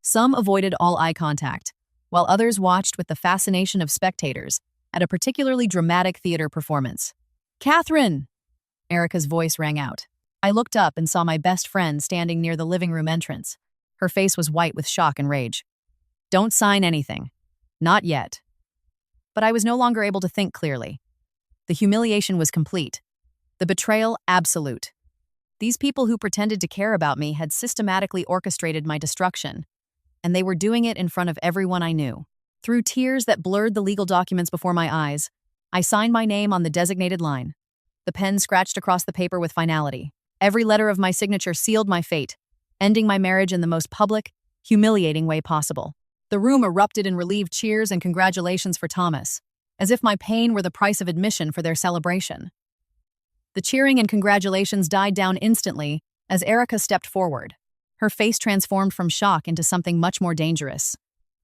Some avoided all eye contact, while others watched with the fascination of spectators at a particularly dramatic theater performance. "Catherine!" Erica's voice rang out. I looked up and saw my best friend standing near the living room entrance. Her face was white with shock and rage. "Don't sign anything. Not yet." But I was no longer able to think clearly. The humiliation was complete. The betrayal absolute. These people who pretended to care about me had systematically orchestrated my destruction, and they were doing it in front of everyone I knew. Through tears that blurred the legal documents before my eyes, I signed my name on the designated line. The pen scratched across the paper with finality. Every letter of my signature sealed my fate, ending my marriage in the most public, humiliating way possible. The room erupted in relieved cheers and congratulations for Thomas, as if my pain were the price of admission for their celebration. The cheering and congratulations died down instantly as Erica stepped forward. Her face transformed from shock into something much more dangerous.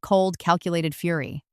Cold, calculated fury.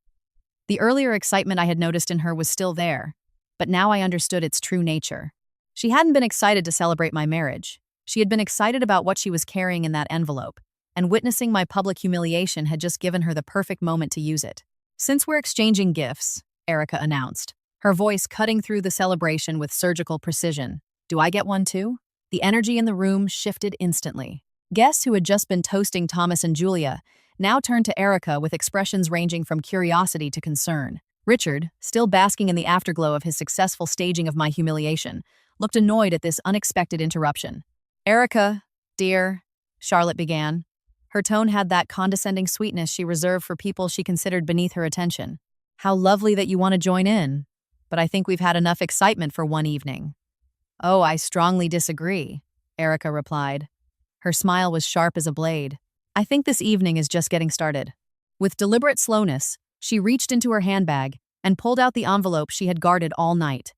The earlier excitement I had noticed in her was still there, but now I understood its true nature. She hadn't been excited to celebrate my marriage. She had been excited about what she was carrying in that envelope, and witnessing my public humiliation had just given her the perfect moment to use it. "Since we're exchanging gifts," Erica announced, her voice cutting through the celebration with surgical precision, "do I get one too?" The energy in the room shifted instantly. Guests who had just been toasting Thomas and Julia now turned to Erica with expressions ranging from curiosity to concern. Richard, still basking in the afterglow of his successful staging of my humiliation, looked annoyed at this unexpected interruption. "Erica, dear," Charlotte began. Her tone had that condescending sweetness she reserved for people she considered beneath her attention. "How lovely that you want to join in, but I think we've had enough excitement for one evening." "Oh, I strongly disagree," Erica replied. Her smile was sharp as a blade. "I think this evening is just getting started." With deliberate slowness, she reached into her handbag and pulled out the envelope she had guarded all night.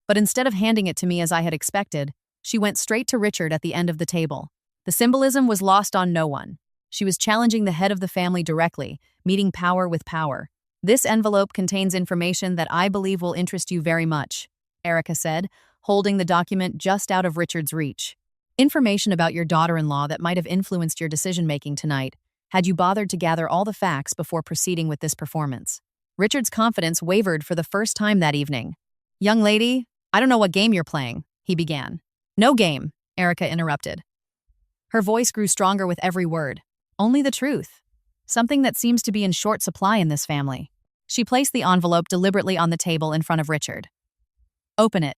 But instead of handing it to me as I had expected, she went straight to Richard at the end of the table. The symbolism was lost on no one. She was challenging the head of the family directly, meeting power with power. "This envelope contains information that I believe will interest you very much," Erica said, holding the document just out of Richard's reach. "Information about your daughter-in-law that might have influenced your decision-making tonight, had you bothered to gather all the facts before proceeding with this performance." Richard's confidence wavered for the first time that evening. "Young lady, I don't know what game you're playing," he began. "No game," Erica interrupted. Her voice grew stronger with every word. "Only the truth. Something that seems to be in short supply in this family." She placed the envelope deliberately on the table in front of Richard. "Open it."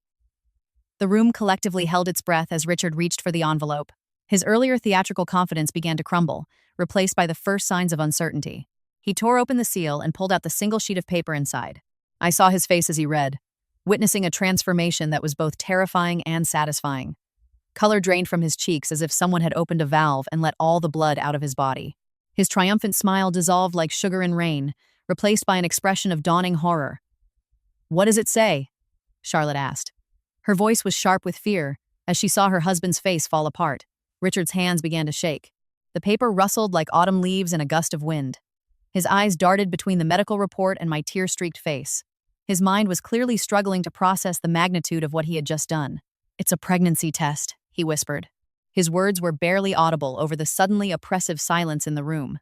The room collectively held its breath as Richard reached for the envelope. His earlier theatrical confidence began to crumble, replaced by the first signs of uncertainty. He tore open the seal and pulled out the single sheet of paper inside. I saw his face as he read, witnessing a transformation that was both terrifying and satisfying. Color drained from his cheeks as if someone had opened a valve and let all the blood out of his body. His triumphant smile dissolved like sugar in rain, replaced by an expression of dawning horror. "What does it say?" Charlotte asked. Her voice was sharp with fear as she saw her husband's face fall apart. Richard's hands began to shake. The paper rustled like autumn leaves in a gust of wind. His eyes darted between the medical report and my tear-streaked face. His mind was clearly struggling to process the magnitude of what he had just done. "It's a pregnancy test," he whispered. His words were barely audible over the suddenly oppressive silence in the room.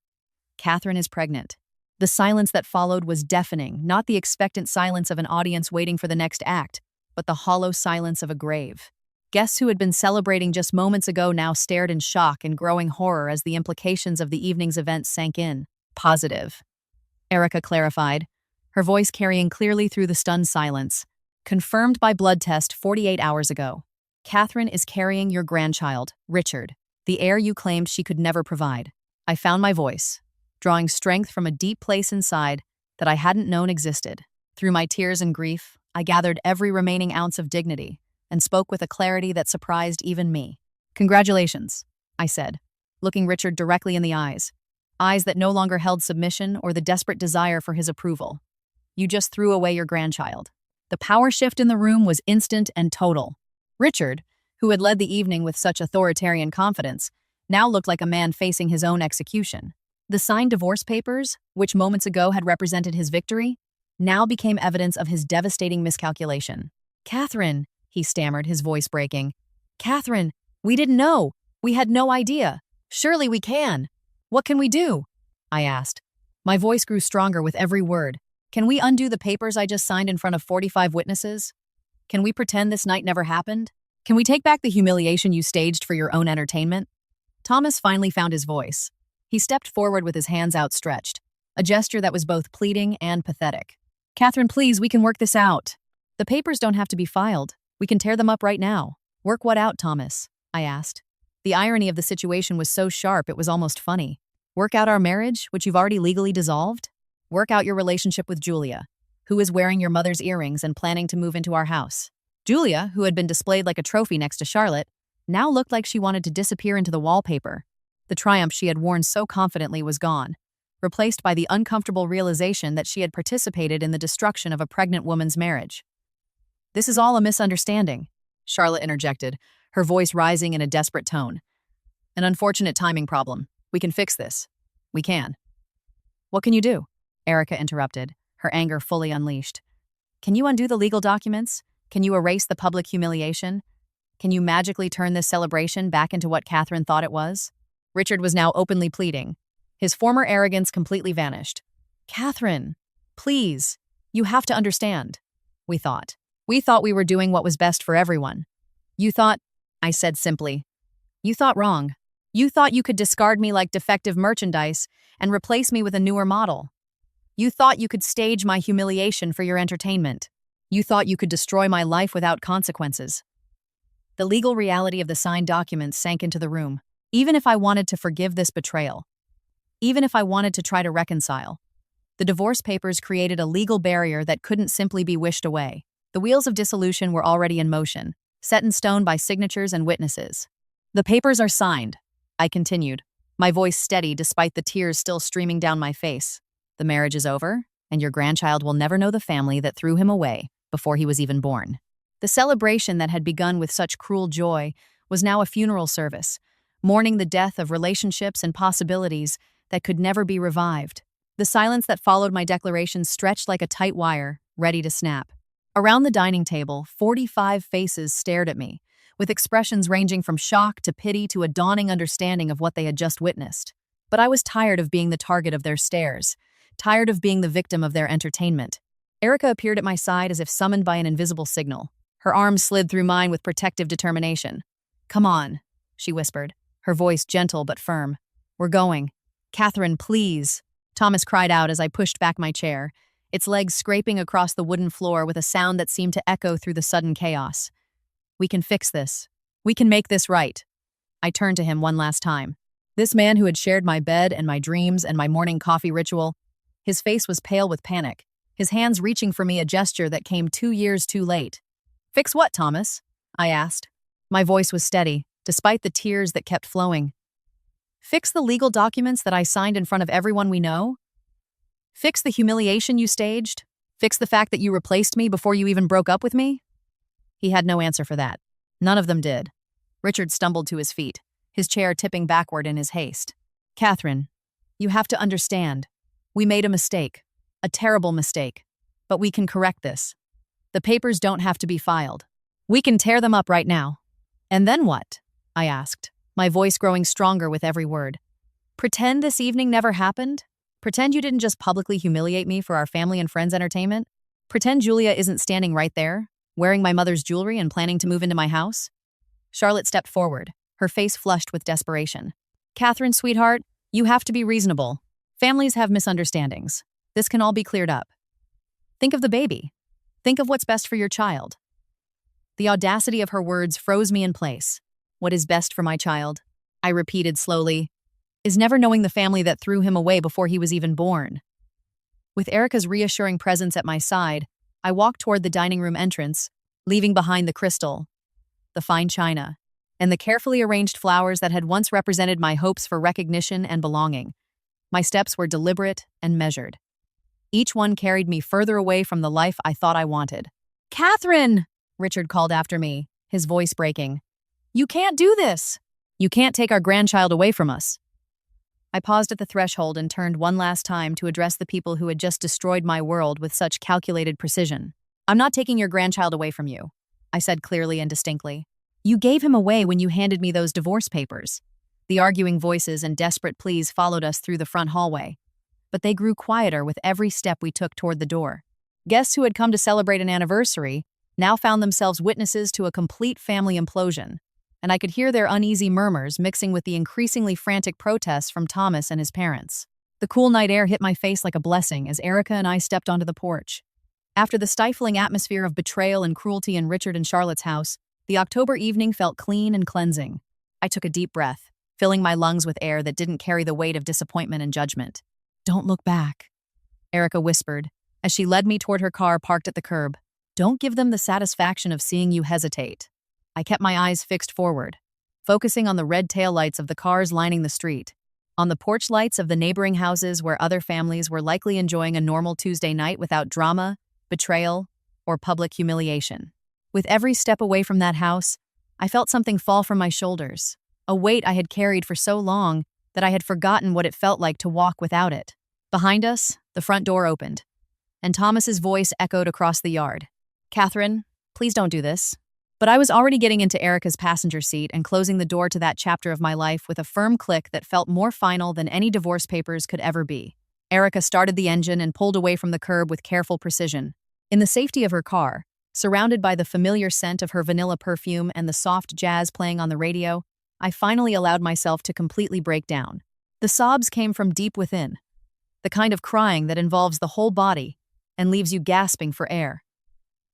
"Catherine is pregnant." The silence that followed was deafening, not the expectant silence of an audience waiting for the next act, but the hollow silence of a grave. Guests who had been celebrating just moments ago now stared in shock and growing horror as the implications of the evening's events sank in. "Positive," Erica clarified, her voice carrying clearly through the stunned silence. "Confirmed by blood test 48 hours ago. Catherine is carrying your grandchild, Richard, the heir you claimed she could never provide." I found my voice, drawing strength from a deep place inside that I hadn't known existed. Through my tears and grief, I gathered every remaining ounce of dignity and spoke with a clarity that surprised even me. "Congratulations," I said, looking Richard directly in the eyes that no longer held submission or the desperate desire for his approval. "You just threw away your grandchild." The power shift in the room was instant and total. Richard, who had led the evening with such authoritarian confidence, now looked like a man facing his own execution. The signed divorce papers, which moments ago had represented his victory, now became evidence of his devastating miscalculation. "Catherine," he stammered, his voice breaking. "Catherine, we didn't know. We had no idea. Surely we can. What can we do?" I asked. My voice grew stronger with every word. "Can we undo the papers I just signed in front of 45 witnesses? Can we pretend this night never happened? Can we take back the humiliation you staged for your own entertainment?" Thomas finally found his voice. He stepped forward with his hands outstretched, a gesture that was both pleading and pathetic. "Catherine, please, we can work this out. The papers don't have to be filed. We can tear them up right now." "Work what out, Thomas?" I asked. The irony of the situation was so sharp it was almost funny. "Work out our marriage, which you've already legally dissolved? Work out your relationship with Julia, who is wearing your mother's earrings and planning to move into our house." Julia, who had been displayed like a trophy next to Charlotte, now looked like she wanted to disappear into the wallpaper. The triumph she had worn so confidently was gone, replaced by the uncomfortable realization that she had participated in the destruction of a pregnant woman's marriage. "This is all a misunderstanding," Charlotte interjected, her voice rising in a desperate tone. "An unfortunate timing problem. We can fix this. We can." "What can you do?" Erica interrupted, her anger fully unleashed. "Can you undo the legal documents? Can you erase the public humiliation? Can you magically turn this celebration back into what Catherine thought it was?" Richard was now openly pleading. His former arrogance completely vanished. "Catherine, please, you have to understand," we thought. "We thought we were doing what was best for everyone." "You thought," I said simply. "You thought wrong. You thought you could discard me like defective merchandise and replace me with a newer model. You thought you could stage my humiliation for your entertainment. You thought you could destroy my life without consequences." The legal reality of the signed documents sank into the room. Even if I wanted to forgive this betrayal, even if I wanted to try to reconcile, the divorce papers created a legal barrier that couldn't simply be wished away. The wheels of dissolution were already in motion, set in stone by signatures and witnesses. "The papers are signed," I continued, my voice steady despite the tears still streaming down my face. "The marriage is over, and your grandchild will never know the family that threw him away before he was even born." The celebration that had begun with such cruel joy was now a funeral service, mourning the death of relationships and possibilities that could never be revived. The silence that followed my declaration stretched like a tight wire, ready to snap. Around the dining table, 45 faces stared at me, with expressions ranging from shock to pity to a dawning understanding of what they had just witnessed. But I was tired of being the target of their stares, tired of being the victim of their entertainment. Erica appeared at my side as if summoned by an invisible signal. Her arms slid through mine with protective determination. "Come on," she whispered, her voice gentle but firm. "We're going." "Catherine, please," Thomas cried out as I pushed back my chair, its legs scraping across the wooden floor with a sound that seemed to echo through the sudden chaos. "We can fix this. We can make this right." I turned to him one last time. This man who had shared my bed and my dreams and my morning coffee ritual, his face was pale with panic, his hands reaching for me, a gesture that came 2 years too late. "Fix what, Thomas?" I asked. My voice was steady, despite the tears that kept flowing. "Fix the legal documents that I signed in front of everyone we know? Fix the humiliation you staged? Fix the fact that you replaced me before you even broke up with me?" He had no answer for that. None of them did. Richard stumbled to his feet, his chair tipping backward in his haste. "Catherine, you have to understand. We made a mistake, a terrible mistake, but we can correct this. The papers don't have to be filed. We can tear them up right now." "And then what?" I asked, my voice growing stronger with every word. "Pretend this evening never happened? Pretend you didn't just publicly humiliate me for our family and friends' entertainment? Pretend Julia isn't standing right there, wearing my mother's jewelry and planning to move into my house?" Charlotte stepped forward, her face flushed with desperation. "Catherine, sweetheart, you have to be reasonable. Families have misunderstandings. This can all be cleared up. Think of the baby. Think of what's best for your child." The audacity of her words froze me in place. "What is best for my child," I repeated slowly, "is never knowing the family that threw him away before he was even born." With Erica's reassuring presence at my side, I walked toward the dining room entrance, leaving behind the crystal, the fine china, and the carefully arranged flowers that had once represented my hopes for recognition and belonging. My steps were deliberate and measured. Each one carried me further away from the life I thought I wanted. "Catherine!" Richard called after me, his voice breaking. "You can't do this. You can't take our grandchild away from us." I paused at the threshold and turned one last time to address the people who had just destroyed my world with such calculated precision. I'm not taking your grandchild away from you, I said clearly and distinctly. You gave him away when you handed me those divorce papers. The arguing voices and desperate pleas followed us through the front hallway, but they grew quieter with every step we took toward the door. Guests who had come to celebrate an anniversary now found themselves witnesses to a complete family implosion, and I could hear their uneasy murmurs mixing with the increasingly frantic protests from Thomas and his parents. The cool night air hit my face like a blessing as Erica and I stepped onto the porch. After the stifling atmosphere of betrayal and cruelty in Richard and Charlotte's house, the October evening felt clean and cleansing. I took a deep breath, filling my lungs with air that didn't carry the weight of disappointment and judgment. Don't look back, Erica whispered, as she led me toward her car parked at the curb. Don't give them the satisfaction of seeing you hesitate. I kept my eyes fixed forward, focusing on the red taillights of the cars lining the street, on the porch lights of the neighboring houses where other families were likely enjoying a normal Tuesday night without drama, betrayal, or public humiliation. With every step away from that house, I felt something fall from my shoulders, a weight I had carried for so long that I had forgotten what it felt like to walk without it. Behind us, the front door opened, and Thomas's voice echoed across the yard. Catherine, please don't do this. But I was already getting into Erica's passenger seat and closing the door to that chapter of my life with a firm click that felt more final than any divorce papers could ever be. Erica started the engine and pulled away from the curb with careful precision. In the safety of her car, surrounded by the familiar scent of her vanilla perfume and the soft jazz playing on the radio, I finally allowed myself to completely break down. The sobs came from deep within, the kind of crying that involves the whole body and leaves you gasping for air.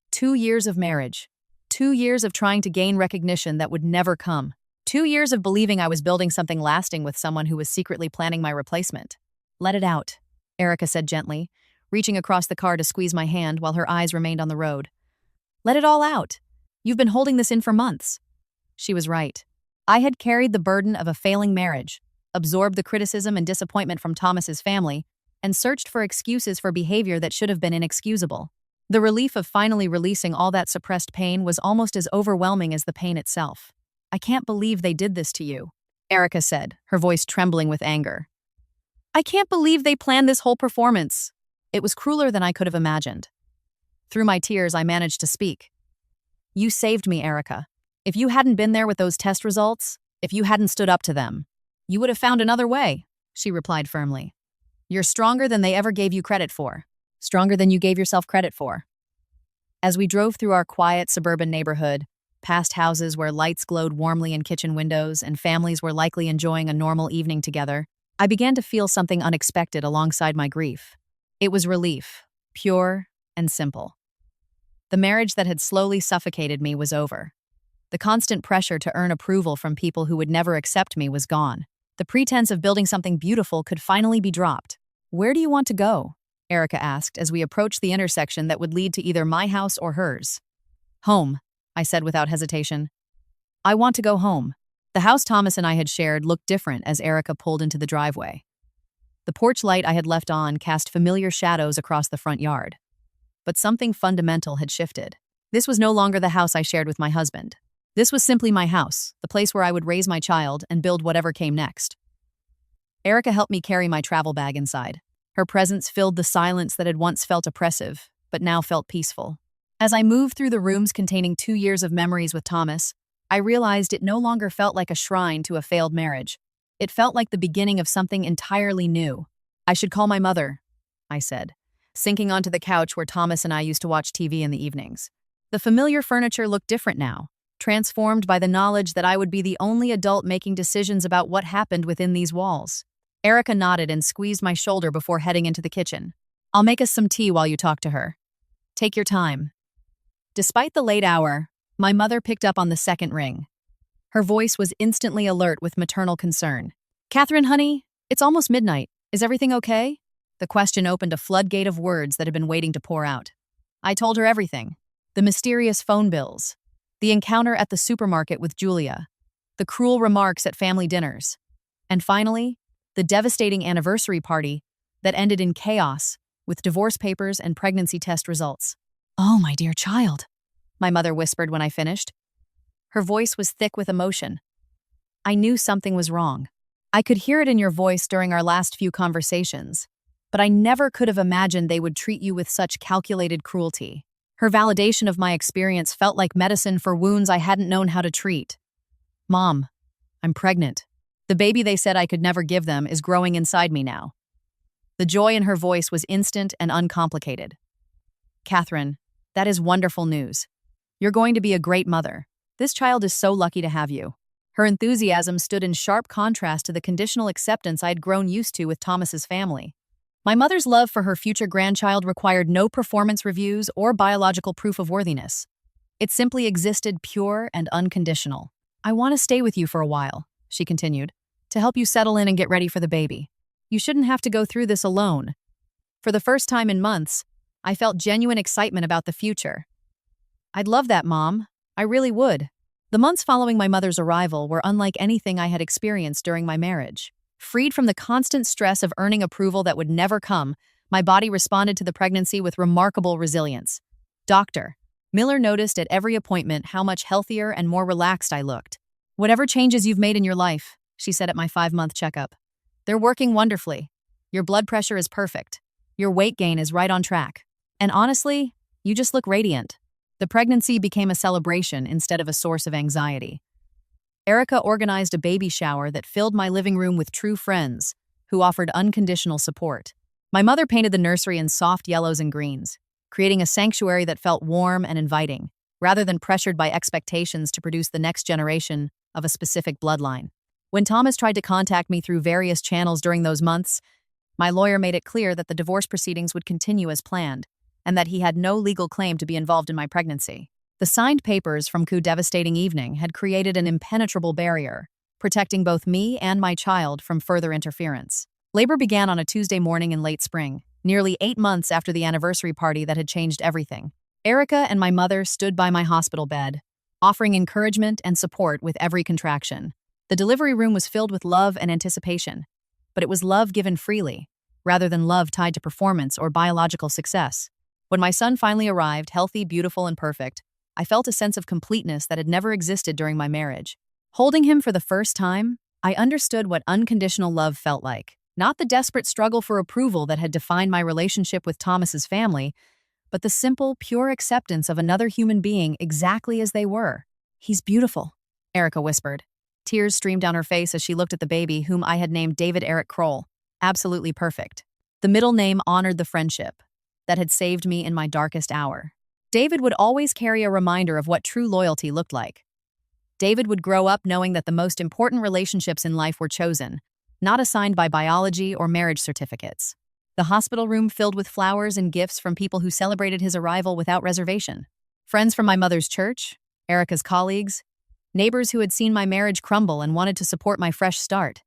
2 years of marriage. 2 years of trying to gain recognition that would never come. 2 years of believing I was building something lasting with someone who was secretly planning my replacement. Let it out, Erica said gently, reaching across the car to squeeze my hand while her eyes remained on the road. Let it all out. You've been holding this in for months. She was right. I had carried the burden of a failing marriage, absorbed the criticism and disappointment from Thomas's family, and searched for excuses for behavior that should have been inexcusable. The relief of finally releasing all that suppressed pain was almost as overwhelming as the pain itself. I can't believe they did this to you, Erica said, her voice trembling with anger. I can't believe they planned this whole performance. It was crueler than I could have imagined. Through my tears, I managed to speak. You saved me, Erica. If you hadn't been there with those test results, if you hadn't stood up to them, you would have found another way, she replied firmly. You're stronger than they ever gave you credit for. Stronger than you gave yourself credit for. As we drove through our quiet suburban neighborhood, past houses where lights glowed warmly in kitchen windows and families were likely enjoying a normal evening together, I began to feel something unexpected alongside my grief. It was relief, pure and simple. The marriage that had slowly suffocated me was over. The constant pressure to earn approval from people who would never accept me was gone. The pretense of building something beautiful could finally be dropped. Where do you want to go? Erica asked as we approached the intersection that would lead to either my house or hers. Home, I said without hesitation. I want to go home. The house Thomas and I had shared looked different as Erica pulled into the driveway. The porch light I had left on cast familiar shadows across the front yard. But something fundamental had shifted. This was no longer the house I shared with my husband. This was simply my house, the place where I would raise my child and build whatever came next. Erica helped me carry my travel bag inside. Her presence filled the silence that had once felt oppressive, but now felt peaceful. As I moved through the rooms containing 2 years of memories with Thomas, I realized it no longer felt like a shrine to a failed marriage. It felt like the beginning of something entirely new. I should call my mother, I said, sinking onto the couch where Thomas and I used to watch TV in the evenings. The familiar furniture looked different now, transformed by the knowledge that I would be the only adult making decisions about what happened within these walls. Erica nodded and squeezed my shoulder before heading into the kitchen. I'll make us some tea while you talk to her. Take your time. Despite the late hour, my mother picked up on the second ring. Her voice was instantly alert with maternal concern. Catherine, honey, it's almost midnight. Is everything okay? The question opened a floodgate of words that had been waiting to pour out. I told her everything. The mysterious phone bills, the encounter at the supermarket with Julia, the cruel remarks at family dinners, and finally, the devastating anniversary party that ended in chaos with divorce papers and pregnancy test results. Oh, my dear child, my mother whispered when I finished. Her voice was thick with emotion. I knew something was wrong. I could hear it in your voice during our last few conversations, but I never could have imagined they would treat you with such calculated cruelty. Her validation of my experience felt like medicine for wounds I hadn't known how to treat. Mom, I'm pregnant. The baby they said I could never give them is growing inside me now. The joy in her voice was instant and uncomplicated. Catherine, that is wonderful news. You're going to be a great mother. This child is so lucky to have you. Her enthusiasm stood in sharp contrast to the conditional acceptance I had grown used to with Thomas's family. My mother's love for her future grandchild required no performance reviews or biological proof of worthiness. It simply existed pure and unconditional. I want to stay with you for a while, she continued, to help you settle in and get ready for the baby. You shouldn't have to go through this alone. For the first time in months, I felt genuine excitement about the future. I'd love that, Mom. I really would. The months following my mother's arrival were unlike anything I had experienced during my marriage. Freed from the constant stress of earning approval that would never come, my body responded to the pregnancy with remarkable resilience. Doctor Miller noticed at every appointment how much healthier and more relaxed I looked. Whatever changes you've made in your life, she said at my 5-month checkup, they're working wonderfully. Your blood pressure is perfect. Your weight gain is right on track. And honestly, you just look radiant. The pregnancy became a celebration instead of a source of anxiety. Erica organized a baby shower that filled my living room with true friends who offered unconditional support. My mother painted the nursery in soft yellows and greens, creating a sanctuary that felt warm and inviting, rather than pressured by expectations to produce the next generation of a specific bloodline. When Thomas tried to contact me through various channels during those months, my lawyer made it clear that the divorce proceedings would continue as planned, and that he had no legal claim to be involved in my pregnancy. The signed papers from Ku's devastating evening had created an impenetrable barrier, protecting both me and my child from further interference. Labor began on a Tuesday morning in late spring, nearly 8 months after the anniversary party that had changed everything. Erica and my mother stood by my hospital bed, offering encouragement and support with every contraction. The delivery room was filled with love and anticipation, but it was love given freely, rather than love tied to performance or biological success. When my son finally arrived, healthy, beautiful, and perfect, I felt a sense of completeness that had never existed during my marriage. Holding him for the first time, I understood what unconditional love felt like. Not the desperate struggle for approval that had defined my relationship with Thomas's family, but the simple, pure acceptance of another human being exactly as they were. He's beautiful, Erica whispered. Tears streamed down her face as she looked at the baby, whom I had named David Eric Kroll. Absolutely perfect. The middle name honored the friendship that had saved me in my darkest hour. David would always carry a reminder of what true loyalty looked like. David would grow up knowing that the most important relationships in life were chosen, not assigned by biology or marriage certificates. The hospital room filled with flowers and gifts from people who celebrated his arrival without reservation. Friends from my mother's church, Erica's colleagues, neighbors who had seen my marriage crumble and wanted to support my fresh start.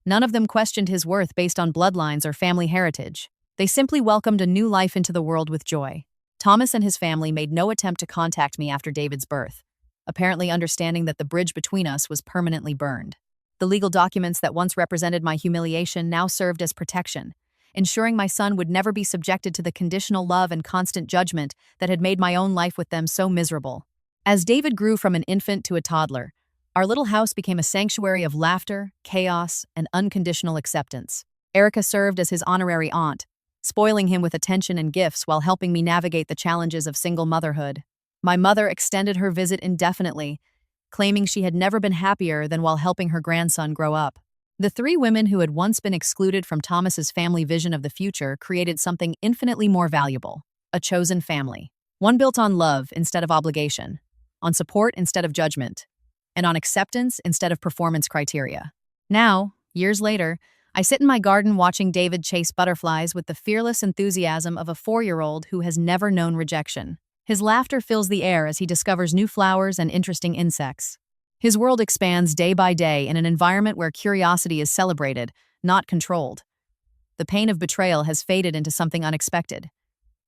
None of them questioned his worth based on bloodlines or family heritage. They simply welcomed a new life into the world with joy. Thomas and his family made no attempt to contact me after David's birth, apparently understanding that the bridge between us was permanently burned. The legal documents that once represented my humiliation now served as protection, ensuring my son would never be subjected to the conditional love and constant judgment that had made my own life with them so miserable. As David grew from an infant to a toddler, our little house became a sanctuary of laughter, chaos, and unconditional acceptance. Erica served as his honorary aunt, spoiling him with attention and gifts while helping me navigate the challenges of single motherhood. My mother extended her visit indefinitely, claiming she had never been happier than while helping her grandson grow up. The 3 women who had once been excluded from Thomas's family vision of the future created something infinitely more valuable: a chosen family. One built on love instead of obligation, on support instead of judgment, and on acceptance instead of performance criteria. Now, years later, I sit in my garden watching David chase butterflies with the fearless enthusiasm of a 4-year-old who has never known rejection. His laughter fills the air as he discovers new flowers and interesting insects. His world expands day by day in an environment where curiosity is celebrated, not controlled. The pain of betrayal has faded into something unexpected: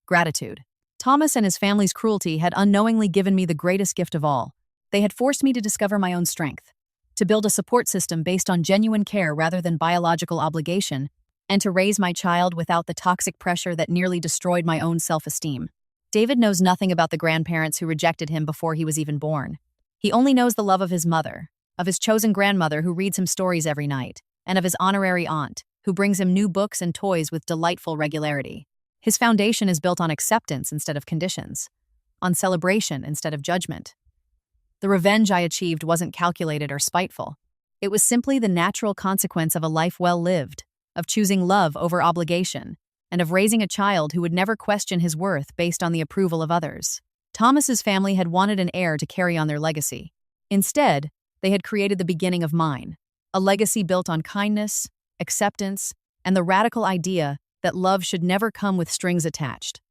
gratitude. Thomas and his family's cruelty had unknowingly given me the greatest gift of all. They had forced me to discover my own strength, to build a support system based on genuine care rather than biological obligation, and to raise my child without the toxic pressure that nearly destroyed my own self-esteem. David knows nothing about the grandparents who rejected him before he was even born. He only knows the love of his mother, of his chosen grandmother who reads him stories every night, and of his honorary aunt, who brings him new books and toys with delightful regularity. His foundation is built on acceptance instead of conditions, on celebration instead of judgment. The revenge I achieved wasn't calculated or spiteful. It was simply the natural consequence of a life well lived, of choosing love over obligation, and of raising a child who would never question his worth based on the approval of others. Thomas's family had wanted an heir to carry on their legacy. Instead, they had created the beginning of mine, a legacy built on kindness, acceptance, and the radical idea that love should never come with strings attached.